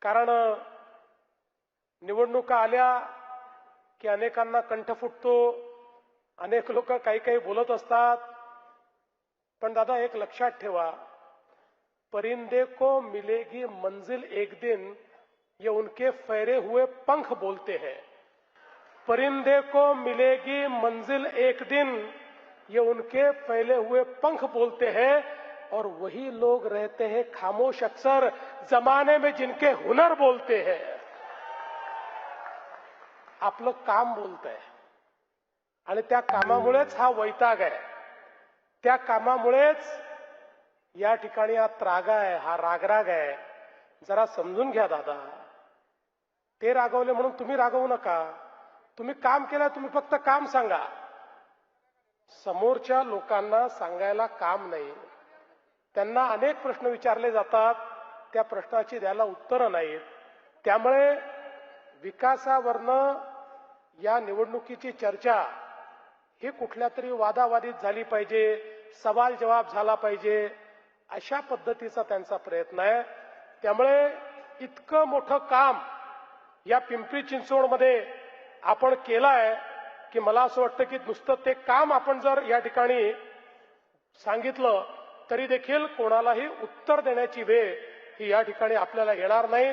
कारण निवडणुका आल्या की अनेकांना कंठ फुटतो, अनेक लोक काही काही बोलत असतात. पण दादा एक लक्षात ठेवा, परिंदे को मिलेगी मंजिल एक दिन, ये उनके फैरे हुए पंख बोलते हैं. परिंदे को मिलेगी मंजिल एक दिन, ये उनके फैले हुए पंख बोलते हैं. और वही लोग रहते हैं खामोश अक्सर, जमाने में जिनके हुनर बोलते हैं. आपलं काम बोलतंय आणि त्या कामामुळेच हा वैताग आहे. त्या कामामुळेच या ठिकाणी हा त्रागा आहे, हा रागराग आहे. जरा समजून घ्या दादा. ते रागवले म्हणून तुम्ही रागवू नका. तुम्ही काम केलं, तुम्ही फक्त काम सांगा. समोरच्या लोकांना सांगायला काम नाही. त्यांना अनेक प्रश्न विचारले जातात, त्या प्रश्नाची द्यायला उत्तरं नाहीत. त्यामुळे विकासावरनं या निवडणुकीची चर्चा ही कुठल्या तरी वादावादीत झाली पाहिजे, सवाल जवाब झाला पाहिजे, अशा पद्धतीचा त्यांचा प्रयत्न आहे. त्यामुळे इतकं मोठं काम या पिंपरी चिंचवडमध्ये आपण केलं आहे की मला असं वाटतं की नुसतं ते काम आपण जर या ठिकाणी सांगितलं तरी देखील कोणालाही उत्तर देण्याची वेळ ही या ठिकाणी आपल्याला येणार नाही.